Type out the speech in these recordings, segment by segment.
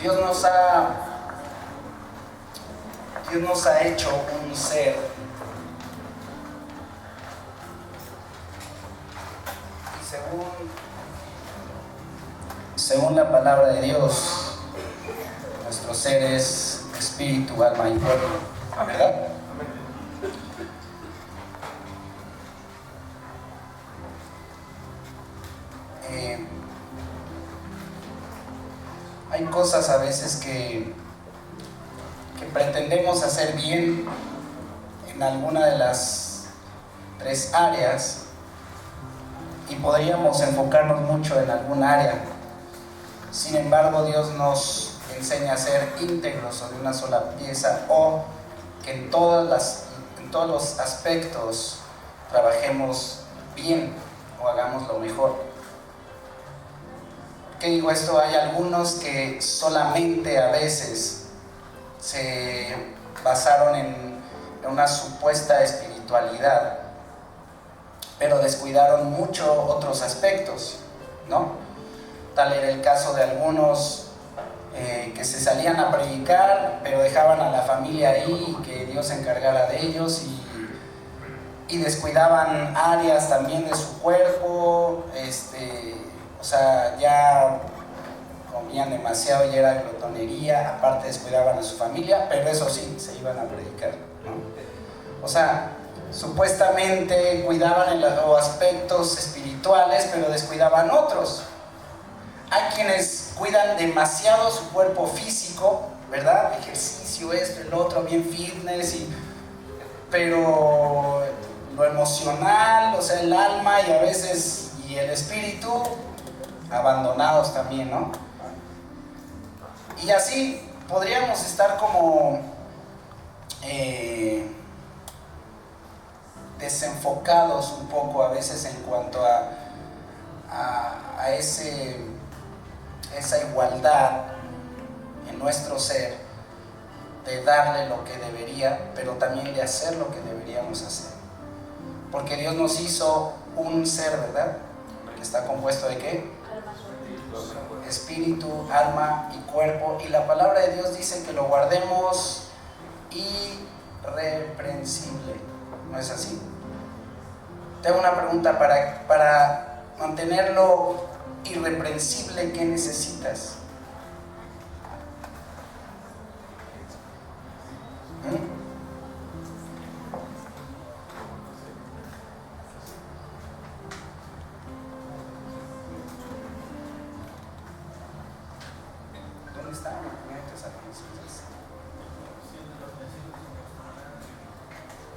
Dios nos ha hecho un ser y según la palabra de Dios, nuestro ser es espíritu, alma y cuerpo, ¿verdad? Hay cosas a veces que pretendemos hacer bien en alguna de las tres áreas y podríamos enfocarnos mucho en algún área. Sin embargo, Dios nos enseña a ser íntegros sobre una sola pieza, o que en todos los aspectos trabajemos bien o hagamos lo mejor. ¿Qué digo esto? Hay algunos que solamente a veces se basaron en una supuesta espiritualidad, pero descuidaron mucho otros aspectos, ¿no? Tal era el caso de algunos que se salían a predicar, pero dejaban a la familia ahí y que Dios se encargara de ellos, y descuidaban áreas también de su cuerpo, o sea, ya comían demasiado y era glotonería, aparte descuidaban a su familia, pero eso sí, se iban a predicar, ¿no? O sea, supuestamente cuidaban en los aspectos espirituales, pero descuidaban otros. Hay quienes cuidan demasiado su cuerpo físico, ¿verdad? Ejercicio, esto, el otro, bien fitness, pero lo emocional, o sea, el alma y a veces y el espíritu abandonados también, ¿no? Y así podríamos estar como desenfocados un poco a veces en cuanto a esa igualdad en nuestro ser, de darle lo que debería, pero también de hacer lo que deberíamos hacer. Porque Dios nos hizo un ser, ¿verdad? Que está compuesto ¿de qué? Espíritu, alma y cuerpo, y la palabra de Dios dice que lo guardemos irreprensible, ¿no es así? Tengo una pregunta: para mantenerlo irreprensible, ¿qué necesitas? ¿Dónde está?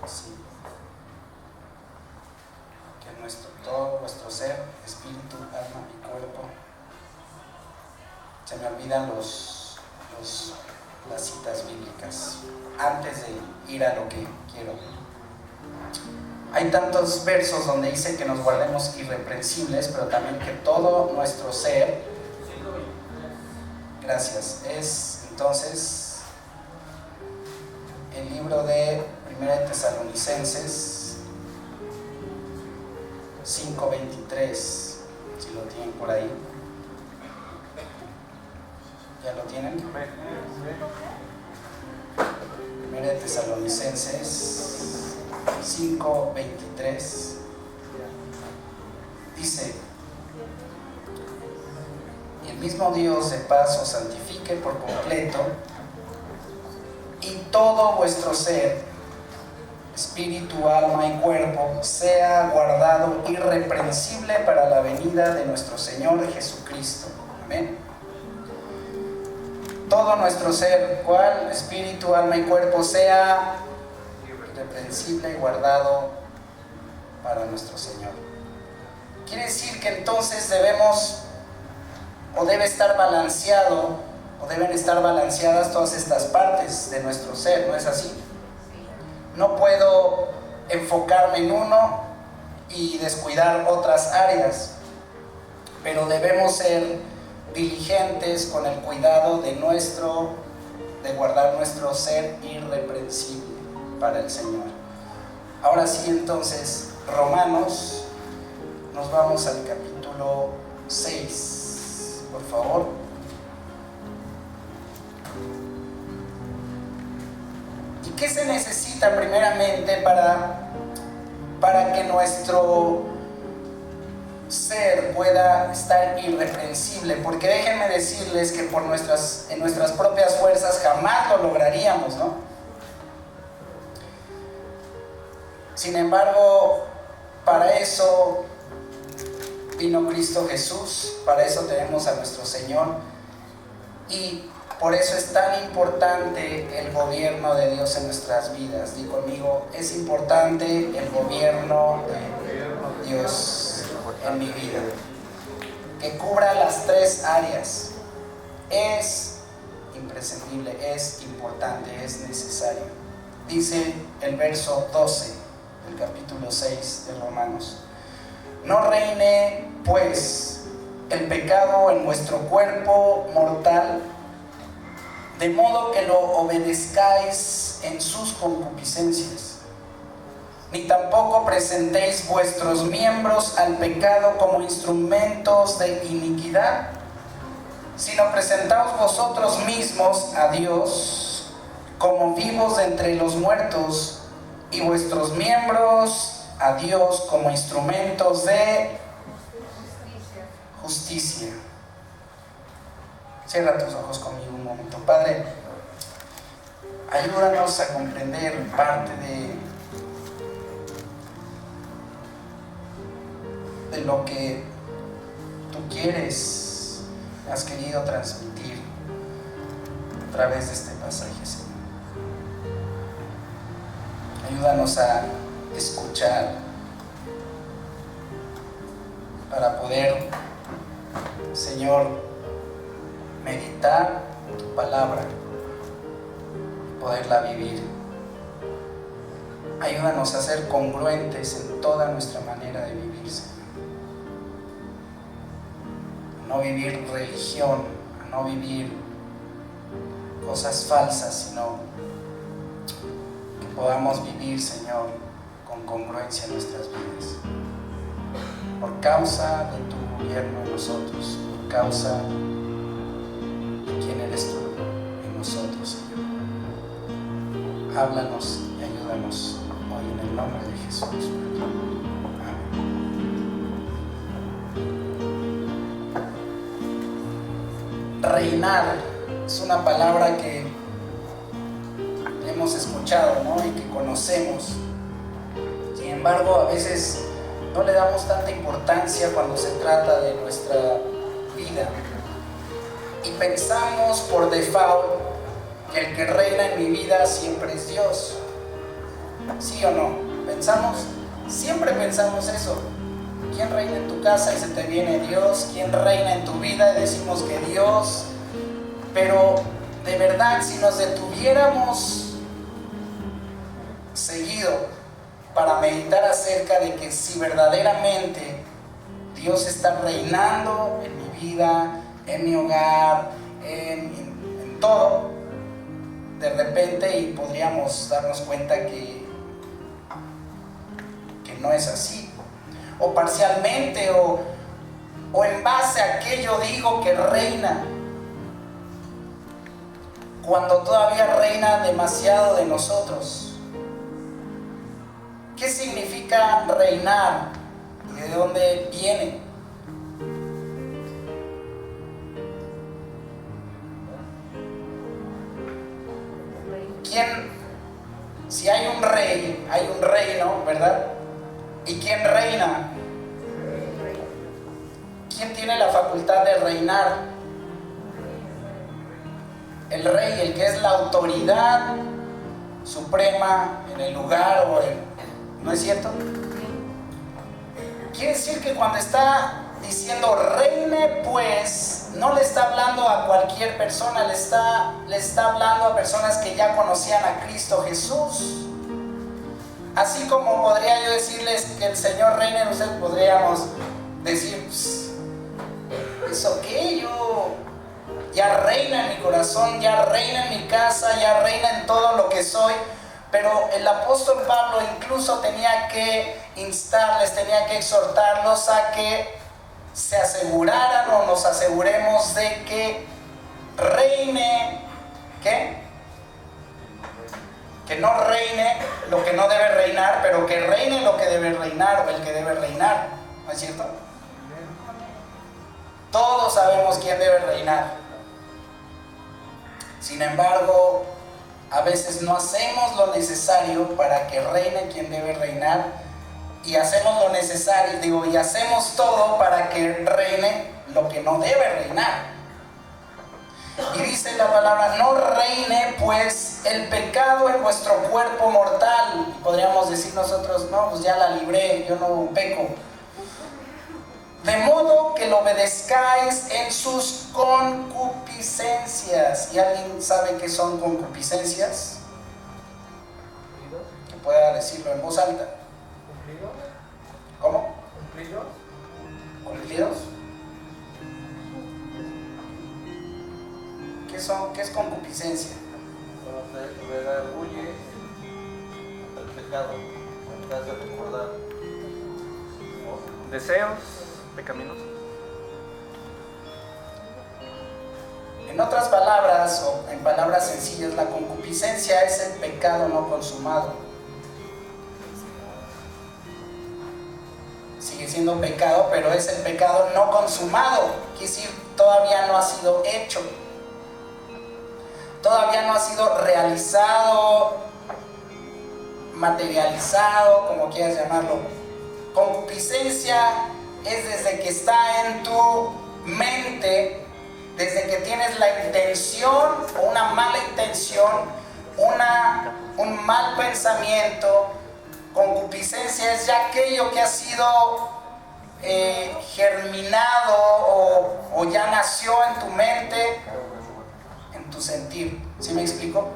Sí. Que todo nuestro ser, espíritu, alma y cuerpo. Se me olvidan las citas bíblicas antes de ir a lo que quiero. Hay tantos versos donde dice que nos guardemos irreprensibles, pero también que todo nuestro ser, gracias, es entonces el libro de 1 de Tesalonicenses 5:23, si lo tienen por ahí. ¿Ya lo tienen? 1 de Tesalonicenses 5:23 dice: y el mismo Dios de paz os santifique por completo, y todo vuestro ser, espíritu, alma y cuerpo, sea guardado irreprensible para la venida de nuestro Señor Jesucristo. Amén. Todo nuestro ser, ¿cuál? Espíritu, alma y cuerpo, sea irreprensible y guardado para nuestro Señor. Quiere decir que entonces debemos, o debe estar balanceado, o deben estar balanceadas todas estas partes de nuestro ser, ¿no es así? No puedo enfocarme en uno y descuidar otras áreas, pero debemos ser diligentes con el cuidado de guardar nuestro ser irreprensible para el Señor. Ahora sí, entonces, Romanos, nos vamos al capítulo 6, por favor. ¿qué se necesita primeramente para que nuestro ser pueda estar irreprensible? Porque déjenme decirles que en nuestras propias fuerzas jamás lo lograríamos, ¿no? Sin embargo, para eso vino Cristo Jesús, para eso tenemos a nuestro Señor, y por eso es tan importante el gobierno de Dios en nuestras vidas. Di conmigo, es importante el gobierno de Dios en mi vida, que cubra las tres áreas. Es imprescindible, es importante, es necesario. Dice el verso 12 del capítulo 6 de Romanos: no reine pues el pecado en vuestro cuerpo mortal, de modo que lo obedezcáis en sus concupiscencias, ni tampoco presentéis vuestros miembros al pecado como instrumentos de iniquidad, sino presentaos vosotros mismos a Dios como vivos de entre los muertos, y vuestros miembros a Dios como instrumentos de justicia. Cierra tus ojos conmigo un momento. Padre, ayúdanos a comprender parte de lo que tú has querido transmitir a través de este pasaje, Señor. Ayúdanos a escuchar para poder, Señor, meditar tu palabra y poderla vivir. Ayúdanos a ser congruentes en toda nuestra manera de vivir, Señor. A no vivir religión, a no vivir cosas falsas, sino que podamos vivir, Señor, con congruencia en nuestras vidas. Por causa de tu gobierno en nosotros, por causa de quién eres tú en nosotros, Señor. Háblanos y ayúdanos hoy en el nombre de Jesús. Amén. Reinar es una palabra que hemos escuchado, ¿no? Y que conocemos. Sin embargo, a veces no le damos tanta importancia cuando se trata de nuestra vida. Y pensamos por default que el que reina en mi vida siempre es Dios. ¿Sí o no? Siempre pensamos eso. ¿Quién reina en tu casa? Y se te viene Dios. ¿Quién reina en tu vida? Y decimos que Dios. Pero de verdad, si nos detuviéramos seguido para meditar acerca de que si verdaderamente Dios está reinando en mi vida, en mi hogar, en todo, de repente y podríamos darnos cuenta que no es así, o parcialmente, o en base a aquello digo que reina, cuando todavía reina demasiado de nosotros. ¿Qué significa reinar? ¿Y de dónde viene? Si hay un rey, hay un reino, ¿verdad? ¿Y quién reina? ¿Quién tiene la facultad de reinar? El rey, el que es la autoridad suprema en el lugar ¿no es cierto? Quiere decir que cuando está diciendo reine, pues no le está hablando a cualquier persona, le está hablando a personas que ya conocían a Cristo Jesús. Así como podría yo decirles que el Señor reina en ustedes, podríamos decir, ¿eso qué? Yo ya reina en mi corazón, ya reina en mi casa, ya reina en todo lo que soy. Pero el apóstol Pablo incluso tenía que instarles, tenía que exhortarlos a que se aseguraran o nos aseguremos de que reine, ¿qué? que no reine lo que no debe reinar, pero que reine lo que debe reinar o el que debe reinar, ¿no es cierto? Todos sabemos quién debe reinar. Sin embargo, a veces no hacemos lo necesario para que reine quien debe reinar, y hacemos lo necesario, y hacemos todo para que reine lo que no debe reinar. Y dice la palabra: no reine pues el pecado en vuestro cuerpo mortal. Podríamos decir nosotros: no, pues ya la libré, yo no peco. De modo que lo obedezcáis en sus concupiscencias. ¿Y alguien sabe qué son concupiscencias? Que pueda decirlo en voz alta. ¿Cumplidos? ¿Cómo? ¿Cumplidos? ¿Cumplidos? ¿Qué es concupiscencia? Cuando se redarguye el pecado, cuando te hace recordar deseos pecaminosos. En otras palabras, o en palabras sencillas, la concupiscencia es el pecado no consumado. Sigue siendo pecado, pero es el pecado no consumado. Quiere decir, todavía no ha sido hecho. Todavía no ha sido realizado, materializado, como quieras llamarlo. Concupiscencia es desde que está en tu mente, desde que tienes la intención o una mala intención, un mal pensamiento. Concupiscencia es ya aquello que ha sido germinado o ya nació en tu mente, en tu sentir. ¿Sí me explico?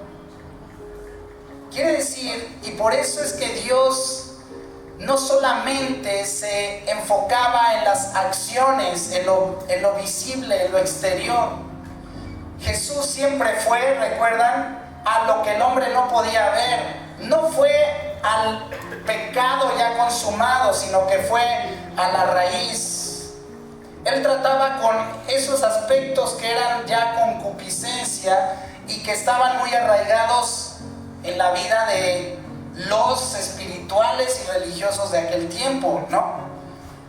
Quiere decir, y por eso es que Dios no solamente se enfocaba en las acciones, en lo visible, en lo exterior. Jesús siempre fue, ¿recuerdan?, a lo que el hombre no podía ver. No fue al pecado ya consumado, sino que fue a la raíz. Él trataba con esos aspectos que eran ya concupiscencia y que estaban muy arraigados en la vida de los espirituales y religiosos de aquel tiempo, ¿no?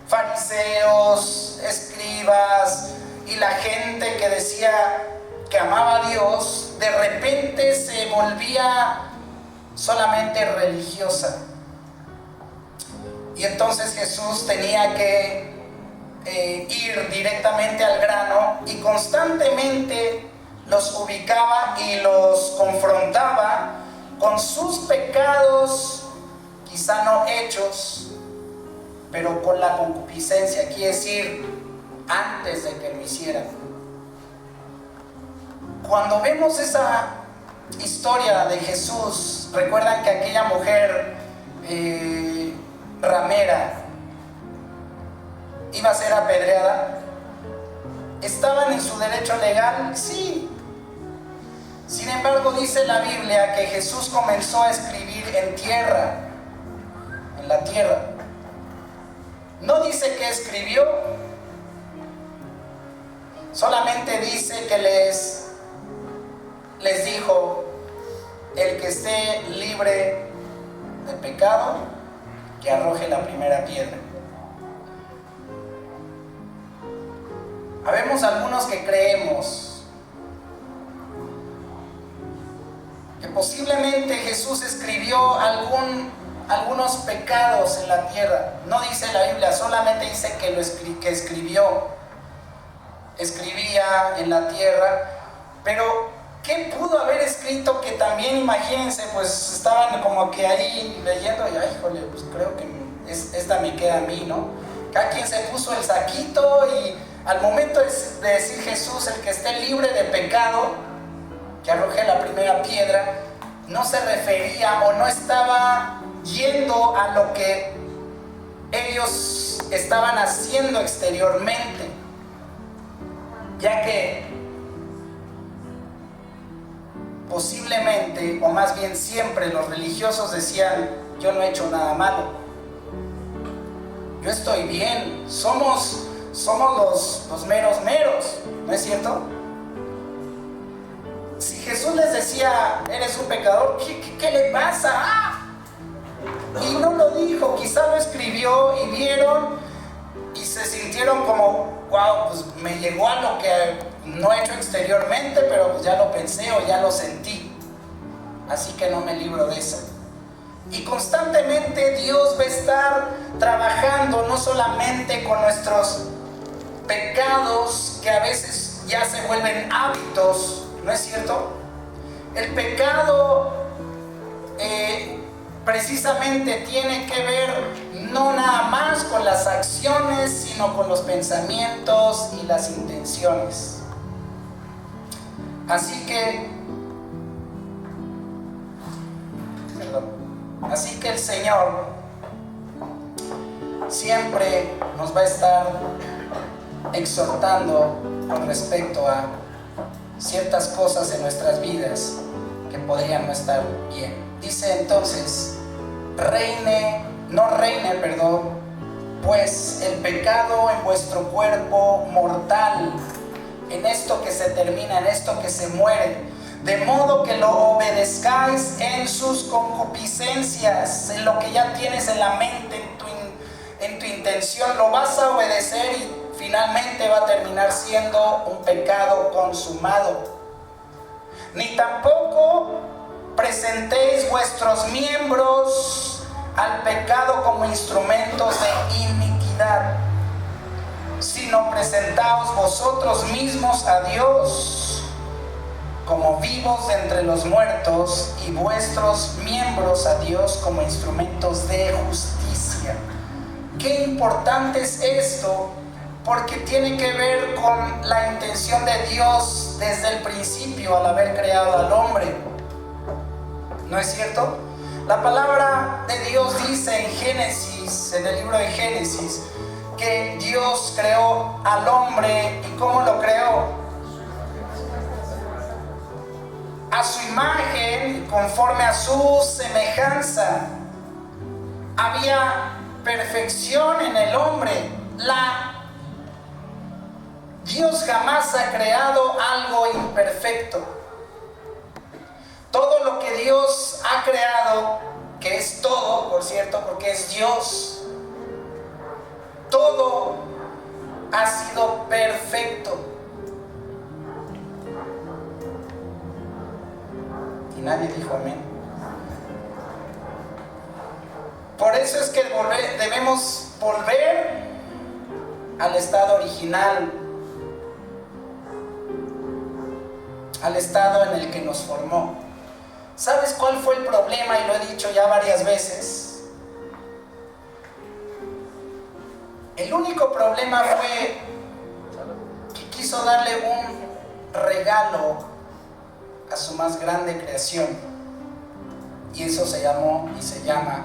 Fariseos, escribas y la gente que decía que amaba a Dios, de repente se volvía solamente religiosa. Y entonces Jesús tenía que ir directamente al grano y constantemente los ubicaba y los confrontaba con sus pecados, quizá no hechos, pero con la concupiscencia, quiere decir, antes de que lo hicieran. Cuando vemos esa historia de Jesús, recuerdan que aquella mujer ramera iba a ser apedreada. ¿Estaban en su derecho legal? Sí. Sin embargo, dice la Biblia que Jesús comenzó a escribir en tierra, en la tierra. No dice que escribió, solamente dice que les dijo: el que esté libre de pecado, que arroje la primera piedra. Habemos algunos que creemos que posiblemente Jesús escribió algunos pecados en la tierra. No dice la Biblia, solamente dice que escribía en la tierra. Pero ¿qué pudo haber escrito? Que también, imagínense, pues estaban como que ahí leyendo y ay, híjole, pues creo que esta me queda a mí, ¿no? Cada quien se puso el saquito y al momento de decir Jesús, el que esté libre de pecado, que arroje la primera piedra, no se refería o no estaba yendo a lo que ellos estaban haciendo exteriormente, ya que posiblemente, o más bien siempre, los religiosos decían: yo no he hecho nada malo, yo estoy bien, somos los meros meros, ¿no es cierto? Si Jesús les decía, eres un pecador, ¿qué le pasa? Y no lo dijo, quizá lo escribió y vieron y se sintieron como, wow, pues me llegó a lo que no he hecho exteriormente, pero pues ya lo pensé o ya lo sentí. Así que no me libro de eso. Y constantemente Dios va a estar trabajando no solamente con nuestros pecados que a veces ya se vuelven hábitos, ¿no es cierto? El pecado precisamente tiene que ver no nada más con las acciones, sino con los pensamientos y las intenciones. Así que el Señor siempre nos va a estar exhortando con respecto a ciertas cosas en nuestras vidas que podrían no estar bien. Dice entonces, no reine, pues el pecado en vuestro cuerpo mortal, en esto que se termina, en esto que se muere, de modo que lo obedezcáis en sus concupiscencias, en lo que ya tienes en la mente, en tu intención, lo vas a obedecer y finalmente va a terminar siendo un pecado consumado. Ni tampoco presentéis vuestros miembros al pecado como instrumentos de iniquidad, sino presentaos vosotros mismos a Dios como vivos de entre los muertos y vuestros miembros a Dios como instrumentos de justicia. Qué importante es esto, porque tiene que ver con la intención de Dios desde el principio al haber creado al hombre. ¿No es cierto? La palabra de Dios dice en Génesis, en el libro de Génesis, que Dios creó al hombre. ¿Y cómo lo creó? A su imagen, conforme a su semejanza. Había perfección en el hombre. Dios jamás ha creado algo imperfecto. Todo lo que Dios ha creado, que es todo, por cierto, porque es Dios, todo ha sido perfecto. Y nadie dijo amén. Por eso es que debemos volver al estado original, al estado en el que nos formó. ¿Sabes cuál fue el problema? Y lo he dicho ya varias veces. El único problema fue que quiso darle un regalo a su más grande creación, y eso se llamó y se llama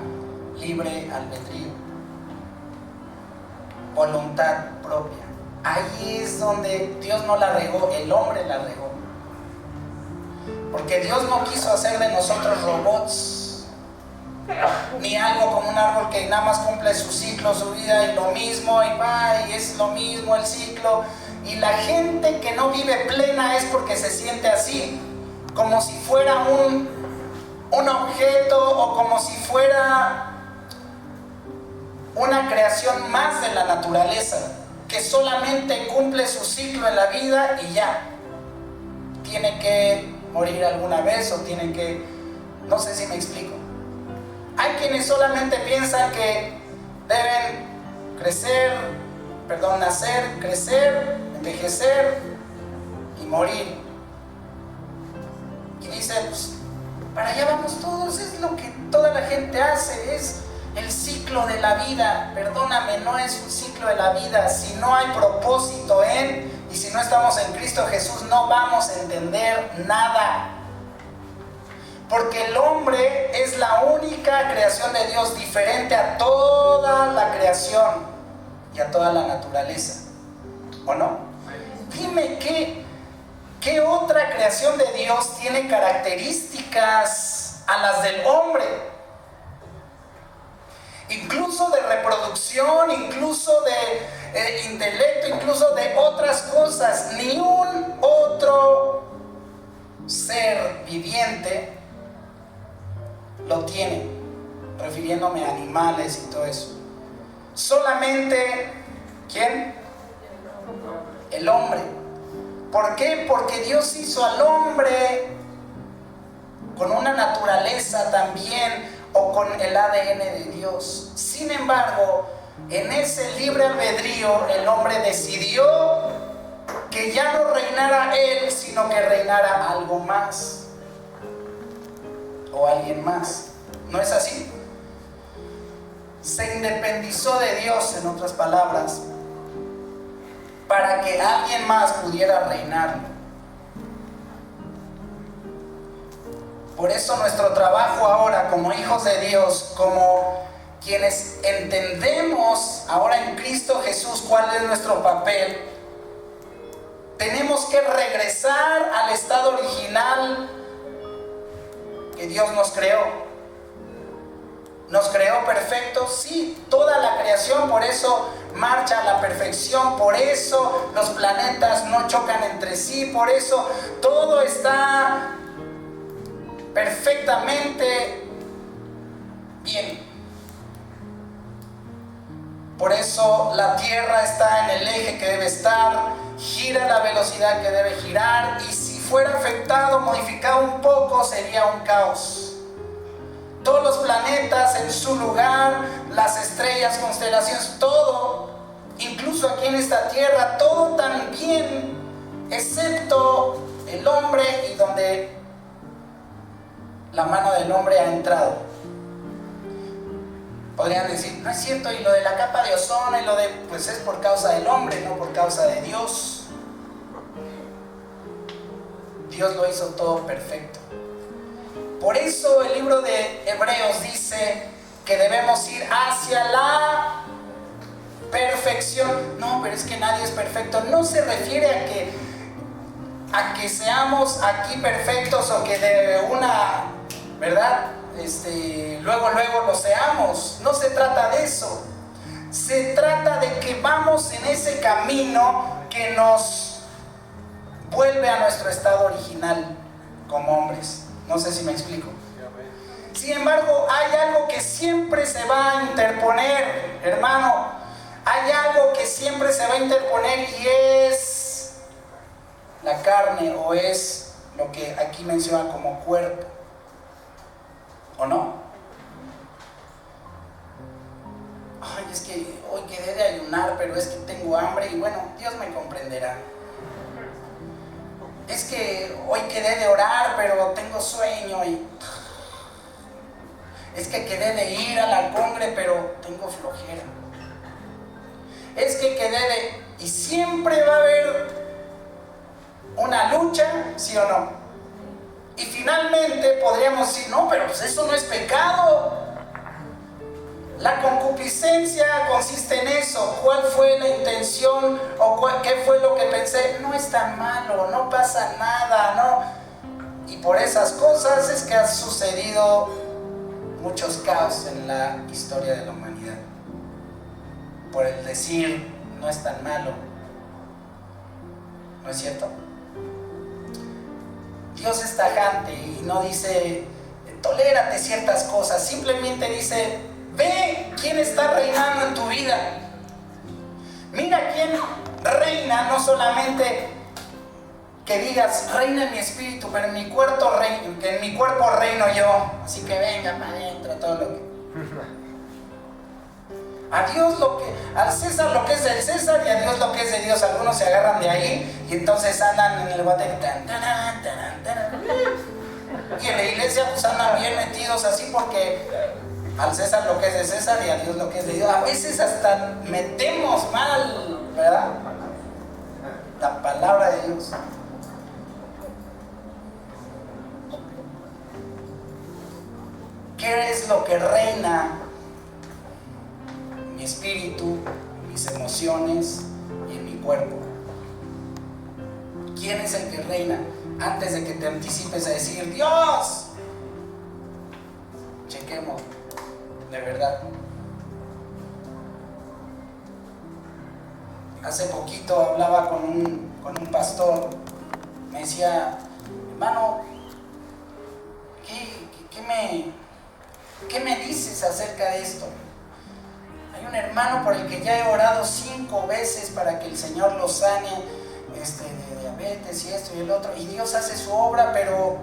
libre albedrío, voluntad propia. Ahí es donde Dios no la regó, el hombre la regó, porque Dios no quiso hacer de nosotros robots, ni algo como un árbol que nada más cumple su ciclo, su vida, y lo mismo, y va, y es lo mismo el ciclo. Y la gente que no vive plena es porque se siente así, como si fuera un objeto, o como si fuera una creación más de la naturaleza, que solamente cumple su ciclo en la vida y ya. Tiene que morir alguna vez, o tiene que... no sé si me explico. Hay quienes solamente piensan que deben nacer, crecer, envejecer y morir. Y dicen, pues, para allá vamos todos, es lo que toda la gente hace, es el ciclo de la vida. Perdóname, no es un ciclo de la vida. Si no hay propósito y si no estamos en Cristo Jesús, no vamos a entender nada. Porque el hombre es la única creación de Dios diferente a toda la creación y a toda la naturaleza. ¿O no? Dime ¿qué otra creación de Dios tiene características a las del hombre? Incluso de reproducción, incluso de intelecto, incluso de otras cosas. Ni un otro ser viviente lo tiene, refiriéndome a animales y todo eso. Solamente, ¿quién? El hombre. ¿Por qué? Porque Dios hizo al hombre con una naturaleza también, o con el ADN de Dios. Sin embargo, en ese libre albedrío, el hombre decidió que ya no reinara él, sino que reinara algo más, o alguien más. ¿No es así? Se independizó de Dios, en otras palabras, para que alguien más pudiera reinar. Por eso nuestro trabajo ahora como hijos de Dios, como quienes entendemos ahora en Cristo Jesús cuál es nuestro papel, tenemos que regresar al estado original que Dios nos creó. ¿Nos creó perfectos? Sí, toda la creación, por eso marcha a la perfección, por eso los planetas no chocan entre sí, por eso todo está perfectamente bien. Por eso la Tierra está en el eje que debe estar, gira a la velocidad que debe girar, y si fuera afectado, modificado un poco, sería un caos. Todos los planetas en su lugar, las estrellas, constelaciones, todo, incluso aquí en esta Tierra, todo tan bien, excepto el hombre y donde la mano del hombre ha entrado. Podrían decir, no es cierto, y lo de la capa de ozono, y lo de, pues es por causa del hombre, no por causa de Dios. Dios lo hizo todo perfecto. Por eso el libro de Hebreos dice que debemos ir hacia la perfección. No, pero es que nadie es perfecto. No se refiere a que seamos aquí perfectos, o que de una, ¿verdad? Luego lo seamos. No se trata de eso. Se trata de que vamos en ese camino que nos vuelve a nuestro estado original como hombres. No sé si me explico. Sin embargo, hay algo que siempre se va a interponer, hermano. Hay algo que siempre se va a interponer, y es la carne, o es lo que aquí menciona como cuerpo. ¿O no? Ay, es que hoy quedé de ayunar, pero es que tengo hambre, y bueno, Dios me comprenderá. Es que hoy quedé de orar, pero tengo sueño, y es que quedé de ir a la congre, pero tengo flojera. Es que quedé de... Y siempre va a haber una lucha, ¿sí o no? Y finalmente podríamos decir, no, pero pues eso no es pecado. La concupiscencia consiste en eso. ¿Cuál fue la intención? ¿O qué fue lo que pensé? No es tan malo, no pasa nada, ¿no? Y por esas cosas es que ha sucedido muchos caos en la historia de la humanidad. Por el decir, no es tan malo. ¿No es cierto? Dios es tajante y no dice, tolérate ciertas cosas. Simplemente dice, ve quién está reinando en tu vida. Mira quién reina, no solamente que digas, reina en mi espíritu, pero en mi cuerpo reino, que en mi cuerpo reino yo. Así que venga para adentro todo lo que... A Dios al César lo que es del César, y a Dios lo que es de Dios. Algunos se agarran de ahí y entonces andan en el guate. Y en la iglesia pues andan bien metidos así, porque al César lo que es de César y a Dios lo que es de Dios. A veces hasta metemos mal, ¿verdad?, la palabra de Dios. ¿Qué es lo que reina? Mi espíritu, mis emociones y en mi cuerpo. ¿Quién es el que reina? Antes de que te anticipes a decir, Dios, chequemos, de verdad. Hace poquito hablaba con un pastor. Me decía, hermano, ¿Qué me dices acerca de esto? Hay un hermano por el que ya he orado 5 veces para que el Señor lo sane de diabetes y esto y el otro, y Dios hace su obra, pero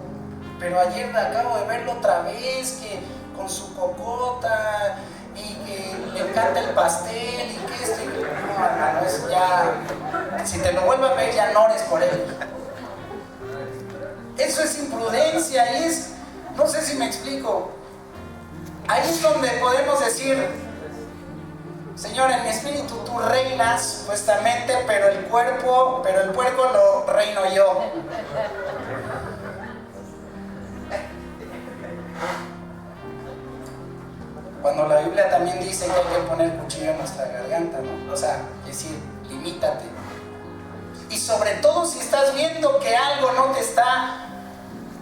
ayer acabo de verlo otra vez, que con su cocota y que le encanta el pastel y que esto y que... No, hermano, eso ya, si te lo vuelvo a ver, ya no ores por él. Eso es imprudencia y es, no sé si me explico. Ahí es donde podemos decir: Señor, en mi espíritu tú reinas supuestamente, pero el puerco lo reino yo. Cuando la Biblia también dice que hay que poner cuchillo en nuestra garganta, ¿no? O sea, es decir, limítate. Y sobre todo si estás viendo que algo no te está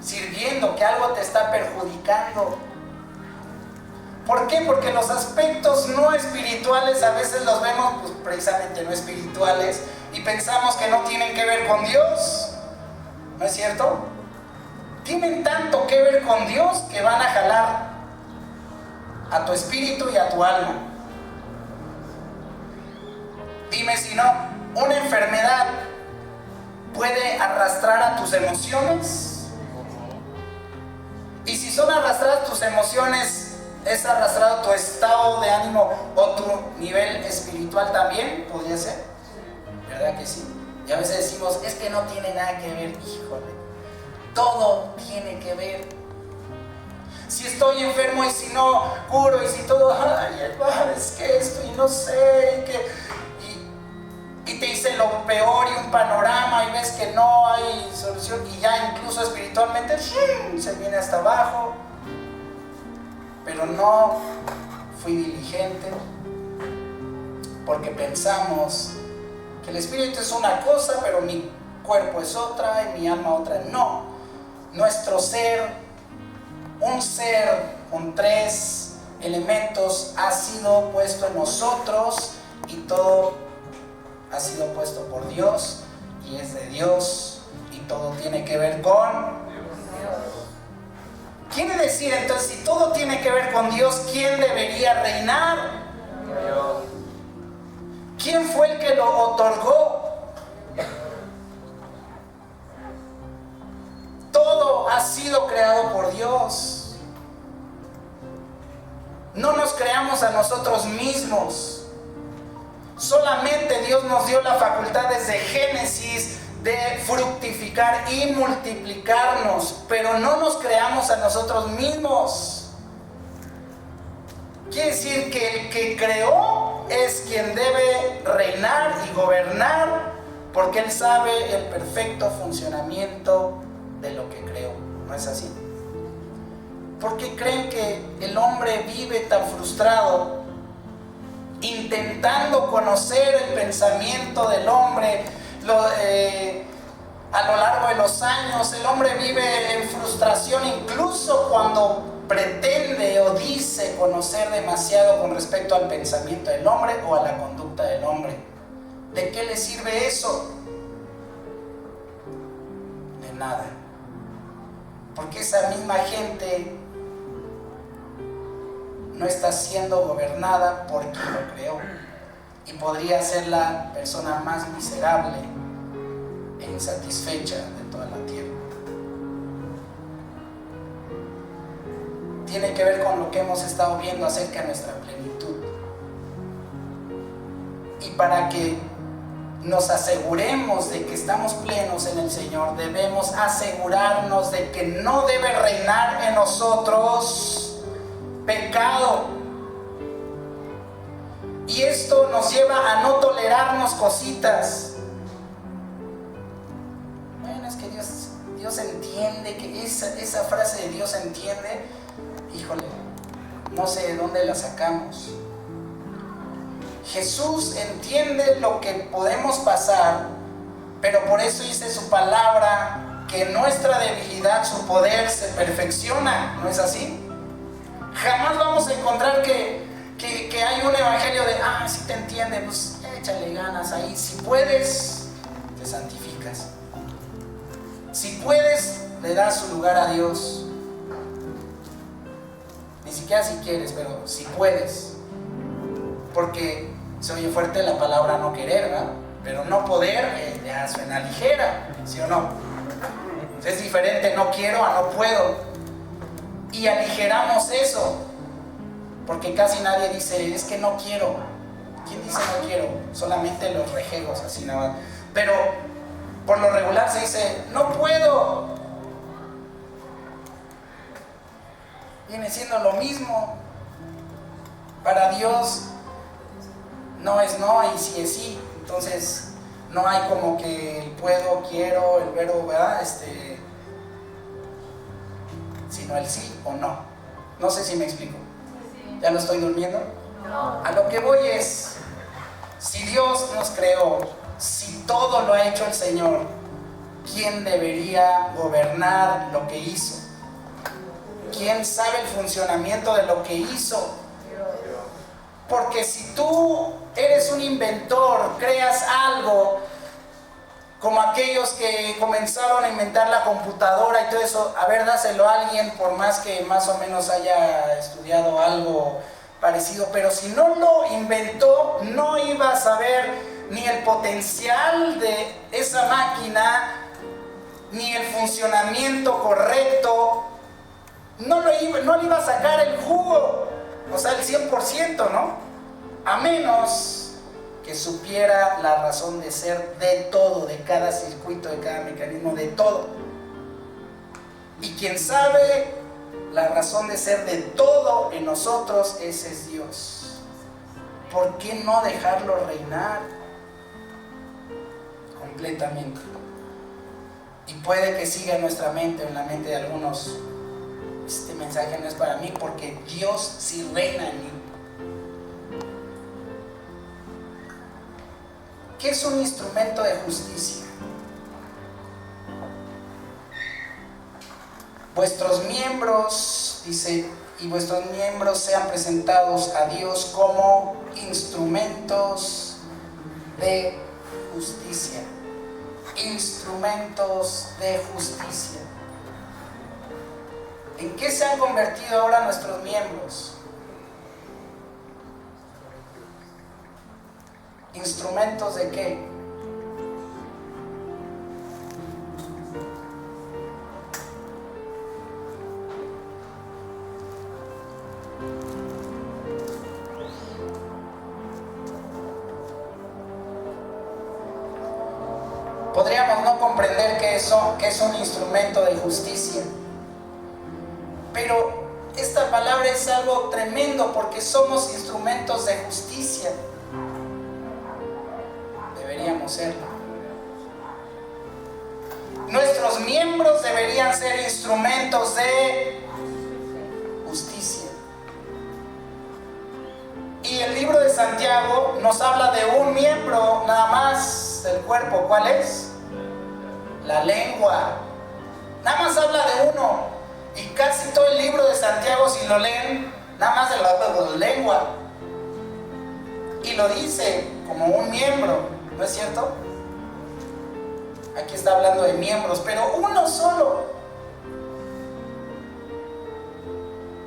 sirviendo, que algo te está perjudicando. ¿Por qué? Porque los aspectos no espirituales a veces los vemos pues, precisamente no espirituales y pensamos que no tienen que ver con Dios. ¿No es cierto? Tienen tanto que ver con Dios que van a jalar a tu espíritu y a tu alma. Dime si no, una enfermedad puede arrastrar a tus emociones. Y si son arrastradas tus emociones, ¿es arrastrado tu estado de ánimo o tu nivel espiritual también? ¿Podría ser? ¿Verdad que sí? Y a veces decimos, es que no tiene nada que ver. Híjole, todo tiene que ver. Si estoy enfermo y si no curo y si todo, ay, es que esto y no sé, y te hice lo peor y un panorama y ves que no hay solución y ya incluso espiritualmente se viene hasta abajo. Pero no fui diligente porque pensamos que el espíritu es una cosa, pero mi cuerpo es otra y mi alma otra. No, nuestro ser, un ser con 3 elementos ha sido puesto en nosotros y todo ha sido puesto por Dios y es de Dios y todo tiene que ver con Quiere decir entonces, si todo tiene que ver con Dios, ¿quién debería reinar? Dios. ¿Quién fue el que lo otorgó? Todo ha sido creado por Dios. No nos creamos a nosotros mismos. Solamente Dios nos dio la facultad desde Génesis de fructificar y multiplicarnos, pero no nos creamos a nosotros mismos. Quiere decir que el que creó es quien debe reinar y gobernar, porque Él sabe el perfecto funcionamiento de lo que creó. ¿No es así? ¿Por qué creen que el hombre vive tan frustrado, intentando conocer el pensamiento del hombre? A lo largo de los años el hombre vive en frustración incluso cuando pretende o dice conocer demasiado con respecto al pensamiento del hombre o a la conducta del hombre. ¿De qué le sirve eso? De nada. Porque esa misma gente no está siendo gobernada por quien lo creó. Y podría ser la persona más miserable e insatisfecha de toda la tierra. Tiene que ver con lo que hemos estado viendo acerca de nuestra plenitud. Y para que nos aseguremos de que estamos plenos en el Señor, debemos asegurarnos de que no debe reinar en nosotros pecado. Y esto nos lleva a no tolerarnos cositas. Bueno, es que Dios entiende, que esa frase de Dios entiende, híjole, no sé de dónde la sacamos. Jesús entiende lo que podemos pasar, pero por eso dice su palabra que en nuestra debilidad su poder se perfecciona. ¿No es así? Jamás vamos a encontrar que hay un evangelio de, si te entiende, pues échale ganas ahí. Si puedes, te santificas. Si puedes, le das su lugar a Dios. siquiera si quieres, pero si puedes. Porque se oye fuerte la palabra no querer, ¿verdad? Pero no poder ya suena ligera, ¿sí o no? Es diferente no quiero a no puedo. Y aligeramos eso, porque casi nadie dice, es que no quiero. ¿Quién dice no quiero? Solamente los rejegos, así nada más. Pero por lo regular se dice, no puedo. Viene siendo lo mismo. Para Dios no es no y sí es sí. Entonces no hay como que el puedo, quiero, el verbo, ¿verdad? Sino el sí o no. No sé si me explico. ¿Ya no estoy durmiendo? No. A lo que voy es, si Dios nos creó, si todo lo ha hecho el Señor, ¿quién debería gobernar lo que hizo? ¿Quién sabe el funcionamiento de lo que hizo? Porque si tú eres un inventor, creas algo, como aquellos que comenzaron a inventar la computadora y todo eso, a ver, dáselo a alguien, por más que más o menos haya estudiado algo parecido, pero si no lo inventó, no iba a saber ni el potencial de esa máquina, ni el funcionamiento correcto, no le iba a sacar el jugo, o sea, el 100%, ¿no? A menos que supiera la razón de ser de todo, de cada circuito, de cada mecanismo, de todo. Y quien sabe la razón de ser de todo en nosotros, ese es Dios. ¿Por qué no dejarlo reinar completamente? Y puede que siga en nuestra mente o en la mente de algunos, este mensaje no es para mí porque Dios sí reina en mí. ¿Qué es un instrumento de justicia? Vuestros miembros, dice, y vuestros miembros sean presentados a Dios como instrumentos de justicia. Instrumentos de justicia. ¿En qué se han convertido ahora nuestros miembros? ¿Instrumentos de qué? Podríamos no comprender qué es un instrumento de justicia, pero esta palabra es algo tremendo porque somos instrumentos de justicia. Deberíamos serlo. Nuestros miembros deberían ser instrumentos de justicia. Y el libro de Santiago nos habla de un miembro nada más del cuerpo. ¿Cuál es? La lengua. Nada más habla de uno. Y casi todo el libro de Santiago, si lo leen, nada más se lo habla de la lengua. Y lo dice como un miembro, ¿no es cierto? Aquí está hablando de miembros, pero uno solo.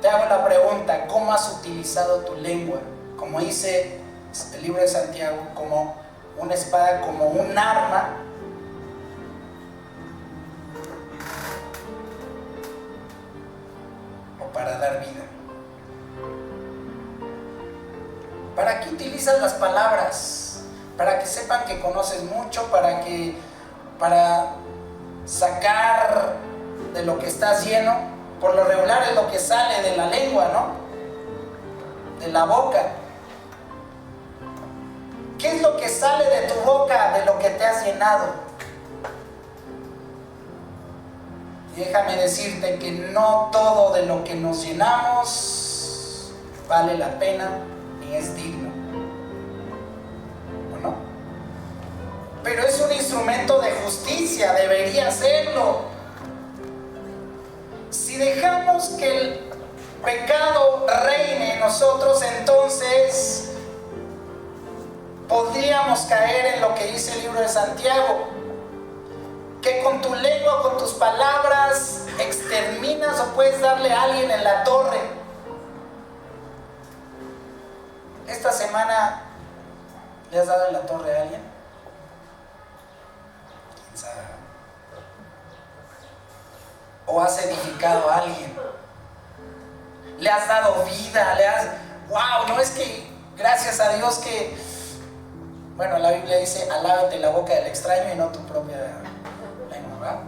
Te hago la pregunta, ¿cómo has utilizado tu lengua? Como dice el libro de Santiago, como una espada, como un arma. O para dar vida. ¿Para qué utilizas las palabras? Para que sepan que conoces mucho, para sacar de lo que estás lleno. Por lo regular es lo que sale de la lengua, ¿no? De la boca. ¿Qué es lo que sale de tu boca, de lo que te has llenado? Y déjame decirte que no todo de lo que nos llenamos vale la pena ni es digno. ¿O no? Pero es un instrumento de justicia, debería serlo. Si dejamos que el pecado reine en nosotros, entonces podríamos caer en lo que dice el libro de Santiago, que con tu lengua, con tus palabras exterminas o puedes darle a alguien en la torre. esta semana le has dado en la torre a alguien? ¿Quién sabe? ¿O has edificado a alguien? ¿Le has dado vida? ¡Wow! No es que, gracias a Dios que, bueno, la Biblia dice, alábate la boca del extraño y no tu propia lengua, ¿verdad?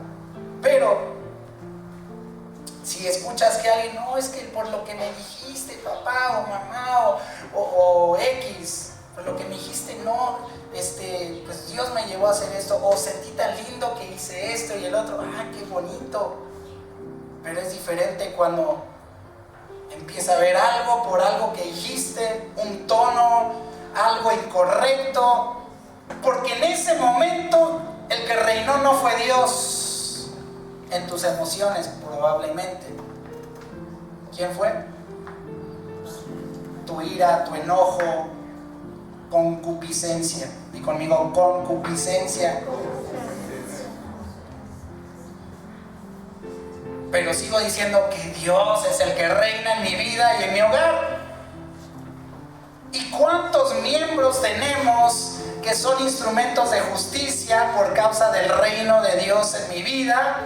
Pero si escuchas que alguien, no, es que por lo que me dijiste, papá o mamá o X, por lo que me dijiste, no, pues Dios me llevó a hacer esto, o sentí tan lindo que hice esto y el otro, qué bonito. Pero es diferente cuando empieza a ver algo por algo que dijiste, un tono, algo incorrecto, porque en ese momento el que reinó no fue Dios en tus emociones, probablemente. ¿Quién fue? Tu ira, tu enojo, concupiscencia. Di conmigo, concupiscencia. Pero sigo diciendo que Dios es el que reina en mi vida y en mi hogar. ¿Y cuántos miembros tenemos que son instrumentos de justicia por causa del reino de Dios en mi vida?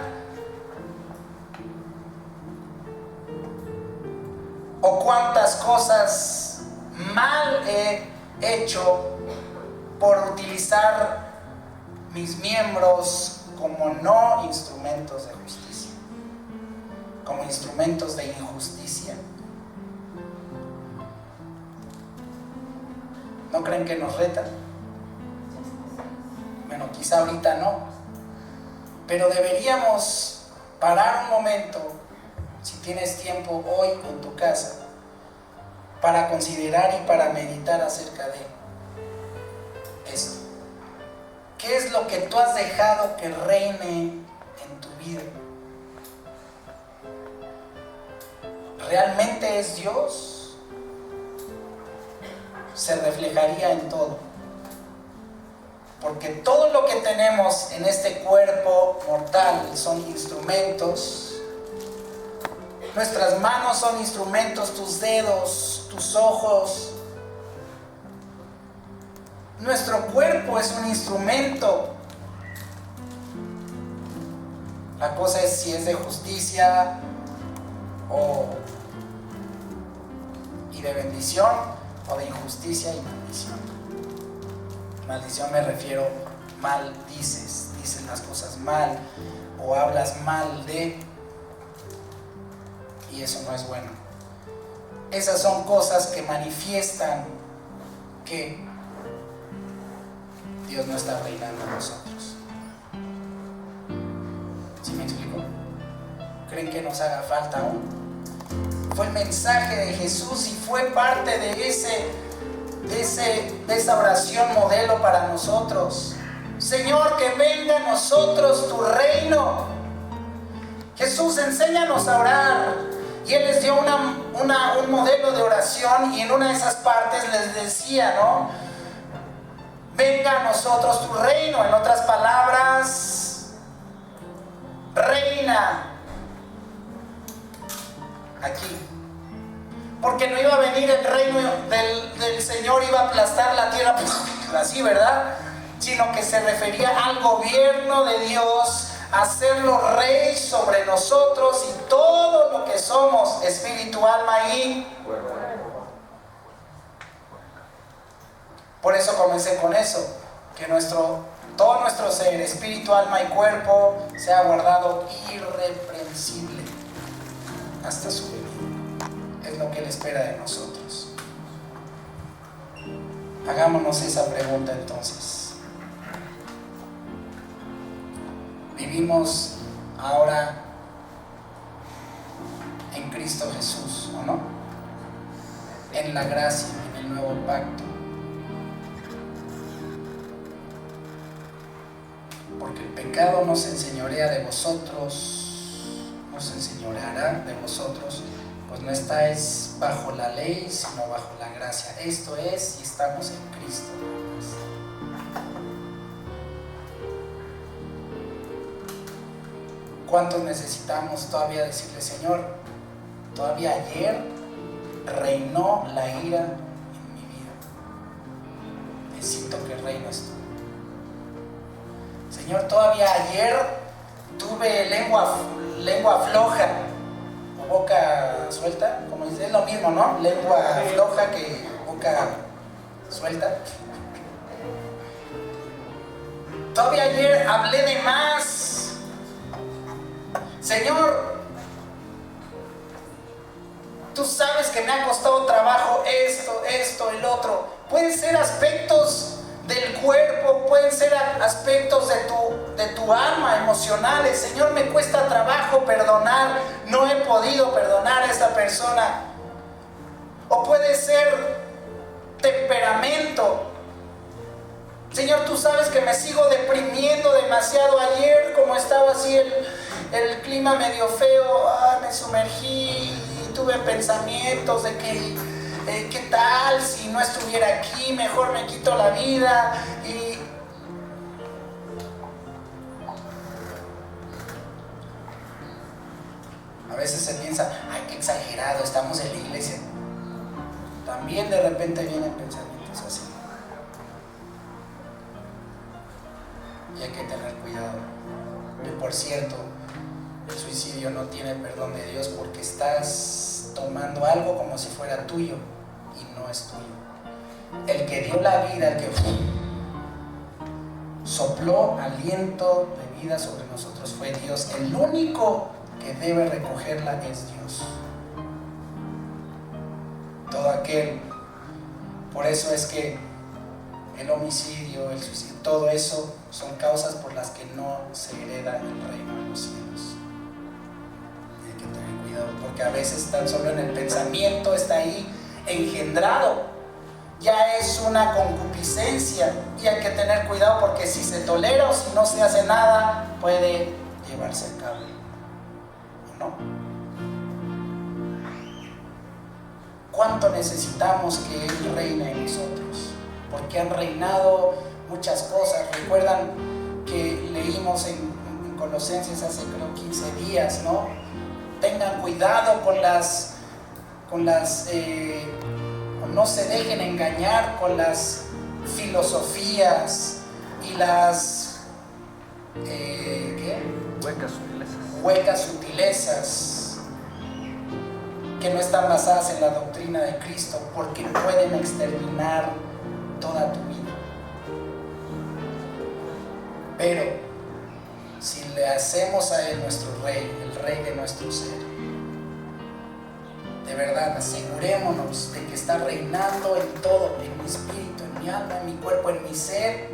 ¿O cuántas cosas mal he hecho por utilizar mis miembros como no instrumentos de justicia, como instrumentos de injusticia? ¿No creen que nos retan? Bueno, quizá ahorita no, pero deberíamos parar un momento, si tienes tiempo hoy en tu casa, para considerar y para meditar acerca de esto. ¿Qué es lo que tú has dejado que reine en tu vida? ¿Realmente es Dios? Se reflejaría en todo. Porque todo lo que tenemos en este cuerpo mortal son instrumentos. Nuestras manos son instrumentos, tus dedos, tus ojos. Nuestro cuerpo es un instrumento. La cosa es si es de justicia y de bendición, o de injusticia y maldición. Maldición me refiero, dices las cosas mal, o hablas mal de, y eso no es bueno. Esas son cosas que manifiestan que Dios no está reinando en nosotros. ¿Sí me explico? ¿Creen que nos haga falta aún? Fue el mensaje de Jesús y fue parte de esa oración modelo para nosotros. Señor, que venga a nosotros tu reino. Jesús, enséñanos a orar. Y Él les dio un modelo de oración, y en una de esas partes les decía, ¿no? Venga a nosotros tu reino. En otras palabras, reina aquí. Porque no iba a venir el reino del Señor, iba a aplastar la tierra así, ¿verdad? Sino que se refería al gobierno de Dios, a hacerlo rey sobre nosotros y todo lo que somos, espíritu, alma y por eso comencé con eso, que todo nuestro ser, espíritu, alma y cuerpo, sea guardado irreprensible hasta su venida. Es lo que Él espera de nosotros. Hagámonos esa pregunta entonces. ¿Vivimos ahora en Cristo Jesús o no? En la gracia, en el nuevo pacto. Porque el pecado nos enseñorea de vosotros, nos enseñoreará de vosotros, pues no estáis bajo la ley, sino bajo la gracia. Esto es, si estamos en Cristo. ¿Cuántos necesitamos todavía decirle, Señor, todavía ayer reinó la ira en mi vida? Señor, todavía ayer tuve lengua floja o boca suelta, como dice, es lo mismo, ¿no? Lengua floja que boca suelta. Todavía ayer hablé de más. Señor, tú sabes que me ha costado trabajo esto, el otro. Pueden ser aspectos del cuerpo, pueden ser aspectos de tu alma, emocionales. Señor, me cuesta trabajo perdonar, no he podido perdonar a esta persona. O puede ser temperamento. Señor, tú sabes que me sigo deprimiendo demasiado. Ayer, como estaba así el clima medio feo, me sumergí y tuve pensamientos de que ¿qué tal si no estuviera aquí? Mejor me quito la vida. Y a veces se piensa, ay, qué exagerado, estamos en la iglesia. También de repente vienen pensamientos así. Y hay que tener cuidado. Y por cierto, el suicidio no tiene perdón de Dios porque estás tomando algo como si fuera tuyo y no es tuyo. El que dio la vida, el que sopló aliento de vida sobre nosotros fue Dios. El único que debe recogerla es Dios. Todo aquel. Por eso es que el homicidio, el suicidio, todo eso son causas por las que no se hereda el reino de los cielos. Y hay que tener cuidado porque a veces tan solo en el pensamiento está ahí engendrado. Ya es una concupiscencia y hay que tener cuidado porque si se tolera o si no se hace nada puede llevarse a cabo. ¿O no? ¿Cuánto necesitamos que Él reine en nosotros? Porque han reinado muchas cosas. Recuerdan que leímos en Colosenses hace creo 15 días, ¿no? Tengan cuidado no se dejen engañar con las filosofías y las huecas sutilezas que no están basadas en la doctrina de Cristo, porque pueden exterminar toda tu vida. Pero si le hacemos a Él nuestro Rey, el Rey de nuestro ser, de verdad asegurémonos de que está reinando en todo, en mi espíritu, en mi alma, en mi cuerpo, en mi ser.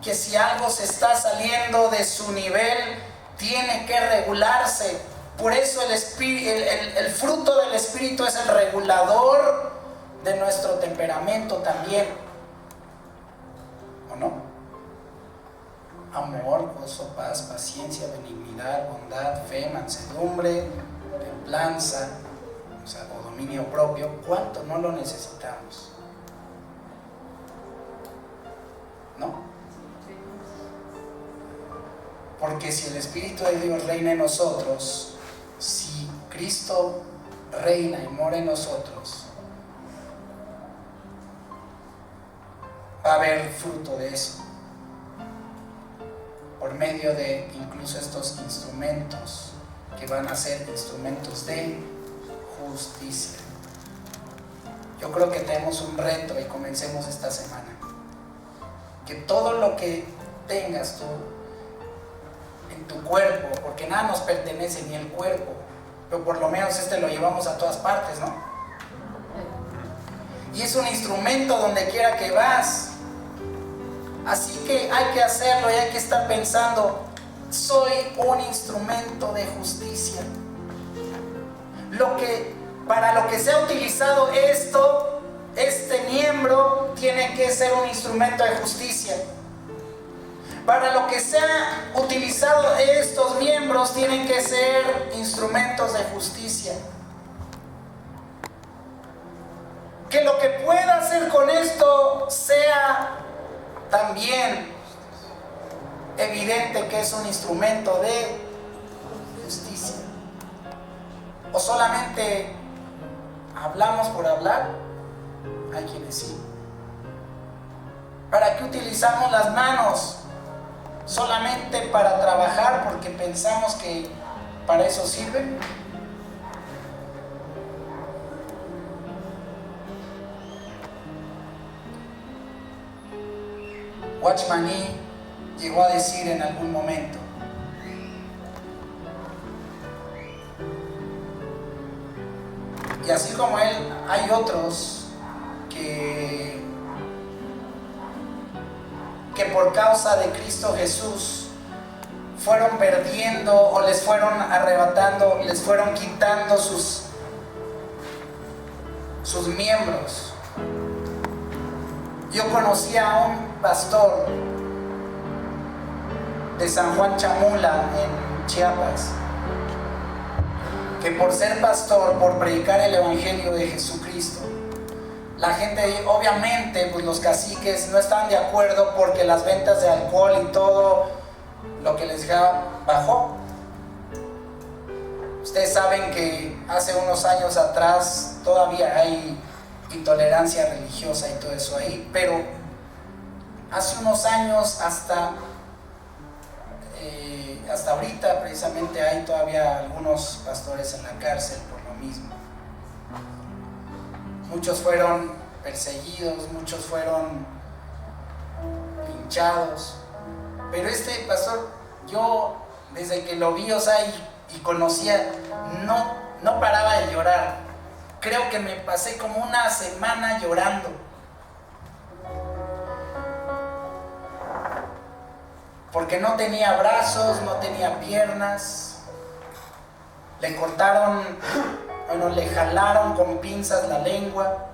Que si algo se está saliendo de su nivel, tiene que regularse. Por eso el fruto del Espíritu es el regulador de nuestro temperamento también. ¿O no? Amor, gozo, paz, paciencia, benignidad, bondad, fe, mansedumbre, templanza, o dominio propio. ¿Cuánto no lo necesitamos? ¿No? Porque si el Espíritu de Dios reina en nosotros, si Cristo reina y mora en nosotros, va a haber fruto de eso. Por medio de incluso estos instrumentos que van a ser instrumentos de justicia. Yo creo que tenemos un reto y comencemos esta semana. Que todo lo que tengas tú en tu cuerpo, porque nada nos pertenece ni el cuerpo, pero por lo menos lo llevamos a todas partes, ¿no? Y es un instrumento donde quiera que vas. Así que hay que hacerlo y hay que estar pensando, soy un instrumento de justicia. Para lo que se ha utilizado este miembro tiene que ser un instrumento de justicia. Para lo que se ha utilizado estos miembros tienen que ser instrumentos de justicia. Que lo que pueda hacer con esto sea también evidente que es un instrumento de justicia. O solamente hablamos por hablar. Hay quienes sí. ¿Para qué utilizamos las manos? ¿Solamente para trabajar porque pensamos que para eso sirven? Watchman Nee llegó a decir en algún momento: y así como él, hay otros que por causa de Cristo Jesús fueron perdiendo o les fueron arrebatando, les fueron quitando sus miembros. Yo conocí a un pastor de San Juan Chamula en Chiapas, que por ser pastor, por predicar el evangelio de Jesucristo, la gente, obviamente, pues los caciques no estaban de acuerdo porque las ventas de alcohol y todo lo que les dejaba bajó. Ustedes saben que hace unos años atrás todavía hay intolerancia religiosa y todo eso ahí, pero hace unos años hasta ahorita precisamente hay todavía algunos pastores en la cárcel por lo mismo. Muchos fueron perseguidos, muchos fueron linchados, pero este pastor, yo desde que lo vi, o sea, y conocía, no paraba de llorar. Creo que me pasé como una semana llorando. Porque no tenía brazos, no tenía piernas. Le cortaron, le jalaron con pinzas la lengua.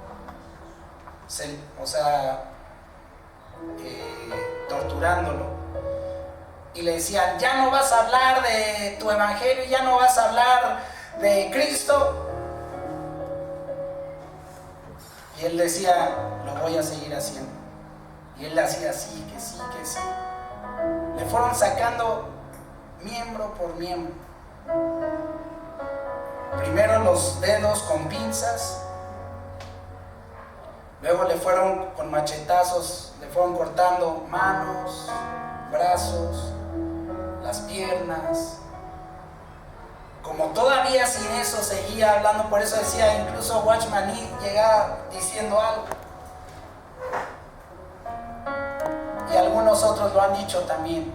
Torturándolo. Y le decían: ya no vas a hablar de tu evangelio, ya no vas a hablar de Cristo. Y él decía: lo voy a seguir haciendo. Y él hacía así, que sí, que sí. Le fueron sacando miembro por miembro. Primero los dedos con pinzas, luego le fueron con machetazos, le fueron cortando manos, brazos, las piernas. Como todavía sin eso seguía hablando, por eso decía, incluso Watchman Nee llegaba diciendo algo. Y algunos otros lo han dicho también.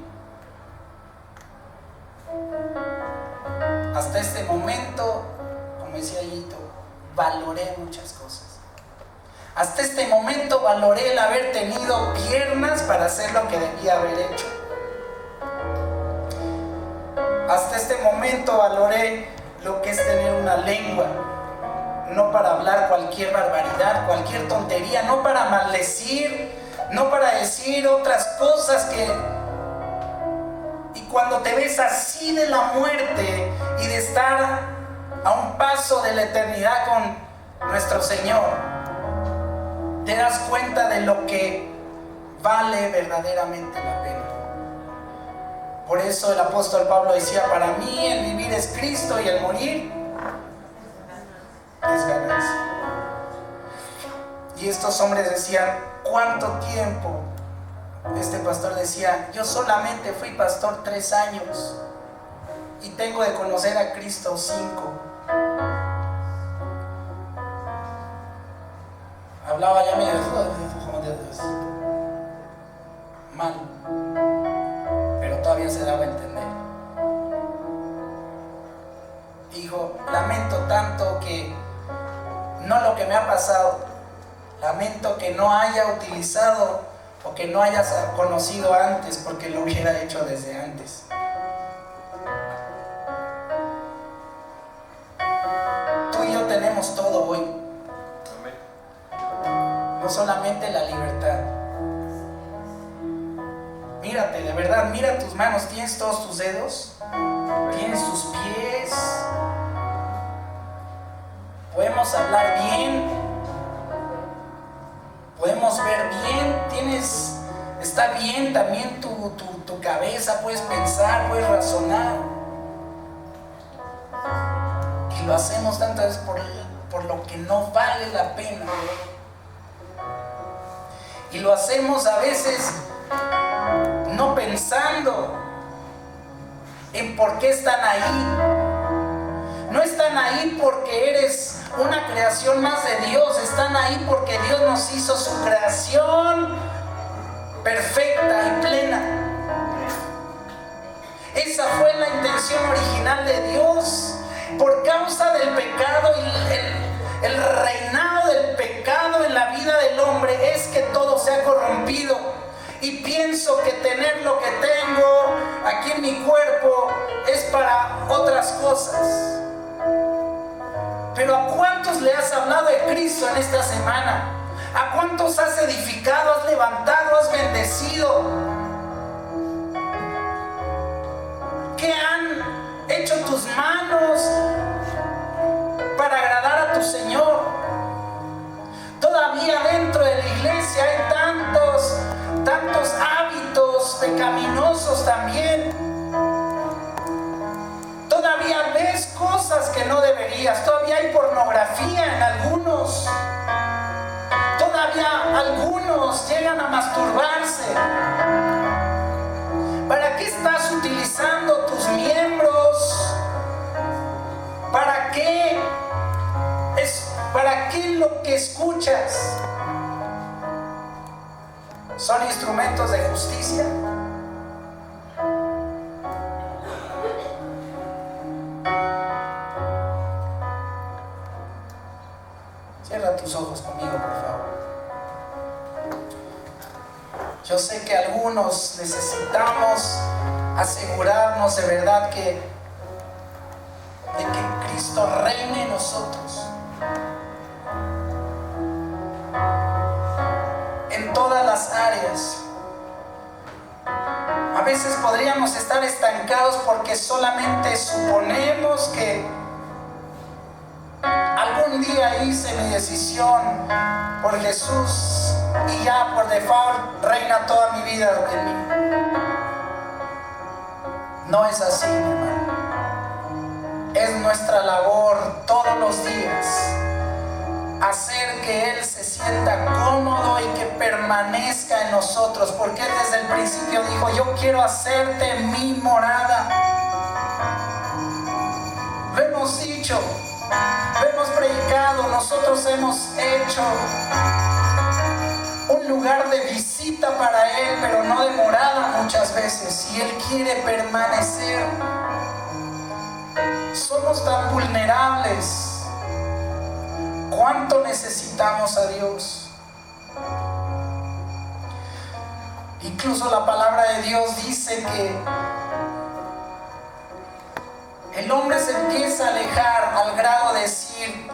Hasta este momento, como decía Yito, valoré muchas cosas. Hasta este momento valoré el haber tenido piernas para hacer lo que debía haber hecho. Hasta este momento valoré lo que es tener una lengua, no para hablar cualquier barbaridad, cualquier tontería, no para maldecir, no para decir otras cosas y cuando te ves así de la muerte y de estar a un paso de la eternidad con nuestro Señor, te das cuenta de lo que vale verdaderamente la pena. Por eso el apóstol Pablo decía: para mí el vivir es Cristo y el morir es ganancia. Y estos hombres decían: ¿cuánto tiempo? Este pastor decía: yo solamente fui pastor 3 años y tengo de conocer a Cristo 5. Hablaba ya medio mal, pero todavía se daba a entender. Dijo: lamento tanto que no lo que me ha pasado, lamento que no haya utilizado o que no hayas conocido antes, porque lo hubiera hecho desde antes. Tú y yo tenemos todo hoy. No solamente la libertad. Mírate, de verdad, mira tus manos. ¿Tienes todos tus dedos? ¿Tienes tus pies? Podemos hablar bien. Podemos ver bien. Está bien también tu cabeza. Puedes pensar, puedes razonar. Y lo hacemos tantas veces por lo que no vale la pena. Y lo hacemos a veces no pensando en por qué están ahí. No están ahí porque eres una creación más de Dios. Están ahí porque Dios nos hizo su creación perfecta y plena. Esa fue la intención original de Dios. Por causa del pecado y el reinado del pecado en la vida del hombre es que todo se ha corrompido. Y pienso que tener lo que tengo aquí en mi cuerpo es para otras cosas. Pero ¿a cuántos le has hablado de Cristo en esta semana? ¿A cuántos has edificado, has levantado, has bendecido? ¿Qué han hecho tus manos para agradar a tu Señor? Todavía dentro de la iglesia hay tantos hábitos pecaminosos también. Todavía ves cosas que no deberías. Todavía hay pornografía en algunos. Todavía algunos llegan a masturbarse. ¿Para qué estás utilizando tus miembros? ¿Para qué lo que escuchas? ¿Son instrumentos de justicia? Cierra tus ojos conmigo, por favor. Yo sé que algunos necesitamos asegurarnos de verdad de que Cristo reine en nosotros. En todas las áreas. A veces podríamos estar estancados porque solamente suponemos que algún día hice mi decisión por Jesús y ya por default reina toda mi vida en mí. No es así, mi hermano. Es nuestra labor todos los días hacer que Él se sienta cómodo y que permanezca en nosotros, porque Él desde el principio dijo: yo quiero hacerte mi morada. Lo hemos dicho, lo hemos predicado, nosotros hemos hecho un lugar de visita para Él, pero no de morada muchas veces, y Él quiere permanecer. Somos tan vulnerables. ¿Cuánto necesitamos a Dios? Incluso la palabra de Dios dice que el hombre se empieza a alejar al grado de decir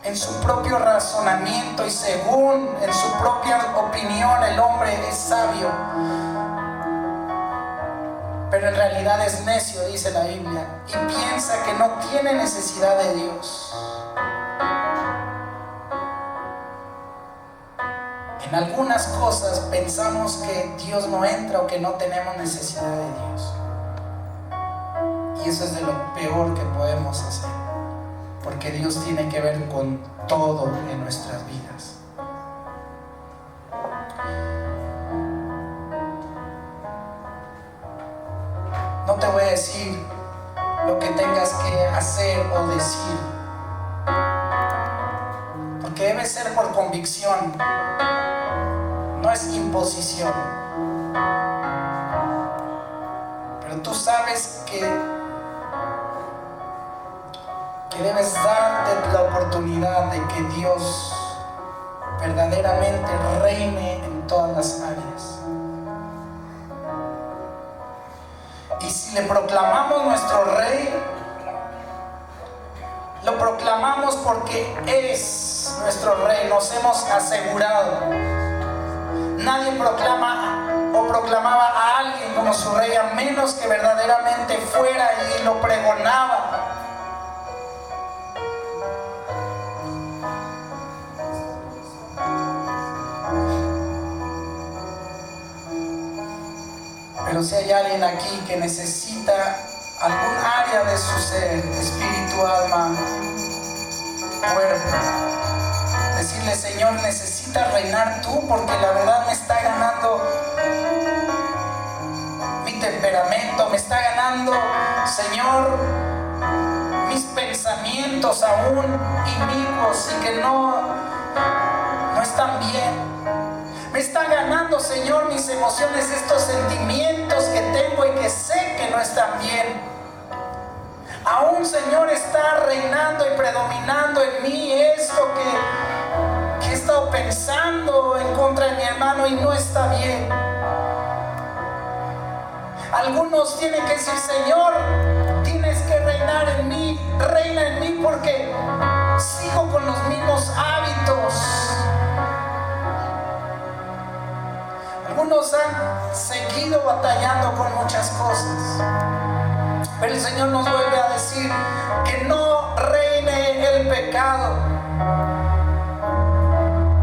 en su propio razonamiento y según en su propia opinión el hombre es sabio, pero en realidad es necio, dice la Biblia, y piensa que no tiene necesidad de Dios. En algunas cosas pensamos que Dios no entra o que no tenemos necesidad de Dios. Y eso es de lo peor que podemos hacer, porque Dios tiene que ver con todo en nuestras vidas. No te voy a decir lo que tengas que hacer o decir, porque debe ser por convicción, no es imposición. Pero tú sabes que debes darte la oportunidad de que Dios verdaderamente reine en todas las áreas. Y si le proclamamos nuestro Rey, lo proclamamos porque es nuestro Rey, nos hemos asegurado. Nadie proclama o proclamaba a alguien como su Rey a menos que verdaderamente fuera y lo pregonaba. Pero si hay alguien aquí que necesita algún área de su ser, espíritu, alma, cuerpo, decirle: Señor, necesito necesitas reinar tú, porque la verdad me está ganando mi temperamento, me está ganando, Señor, mis pensamientos aún inicuos y que no están bien. Me está ganando, Señor, mis emociones, estos sentimientos que tengo y que sé que no están bien. Aún, Señor, está reinando y predominando en mí esto que he estado pensando en contra de mi hermano y no está bien. Algunos tienen que decir, Señor, tienes que reinar en mí, reina en mí, porque sigo con los mismos hábitos. Algunos han seguido batallando con muchas cosas, pero el Señor nos vuelve a decir que no reine el pecado,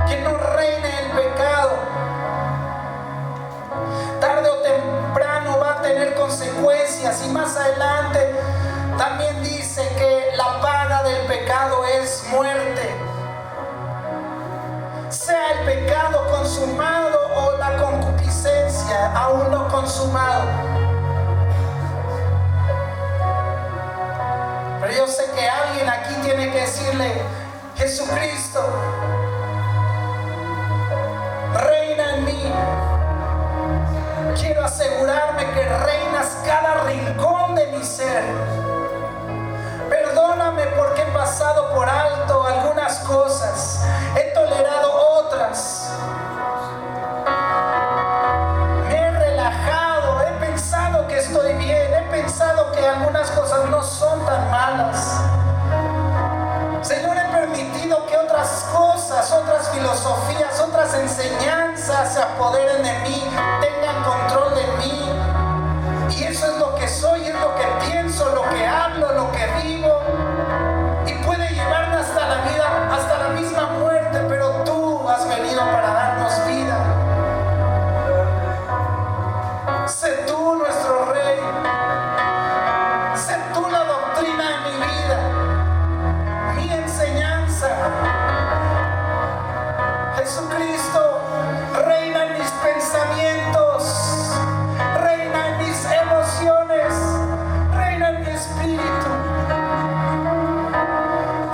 que no reine el pecado. Tarde o temprano va a tener consecuencias, y más adelante también dice que la paga del pecado es muerte. Sea el pecado consumado o la concupiscencia aún no consumado. Pero yo sé que alguien aquí tiene que decirle, Jesucristo, reina en mí. Quiero asegurarme que reinas cada rincón de mi ser. Perdóname porque he pasado por alto algunas cosas, he tolerado otras, me he relajado, he pensado que estoy bien, he pensado que algunas cosas no son tan malas. Señor, he permitido que otras cosas, otras filosofías, otras enseñanzas se apoderen de mí, tengan control de mí. Y eso es lo que soy, es lo que pienso, lo que hablo, lo que vivo. Y puede llevarme hasta la vida, hasta la misma muerte, pero tú has venido para darnos vida. Sé tú nuestro Rey. Sé tú la doctrina de mi vida, mi enseñanza. Jesucristo, reina en mis pensamientos, reina en mis emociones, reina en mi espíritu.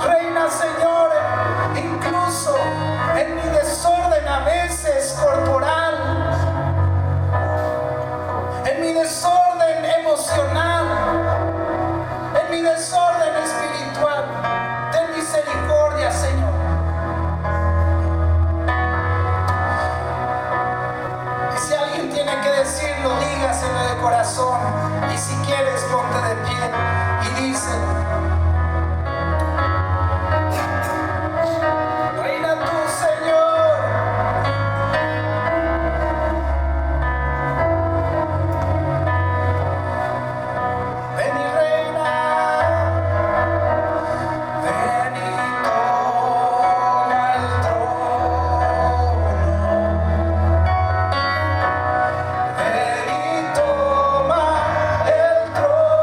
Reina, Señor, incluso en mi desorden a veces corporal, en mi desorden emocional, en mi desorden espiritual. Ten misericordia, Señor. Y si alguien tiene que decirlo, dígaselo de corazón. Y si quieres, ponte de pie y dice: reina tú, Señor. Ven y reina. Ven y toma el trono. Ven y toma el trono.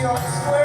Dios fue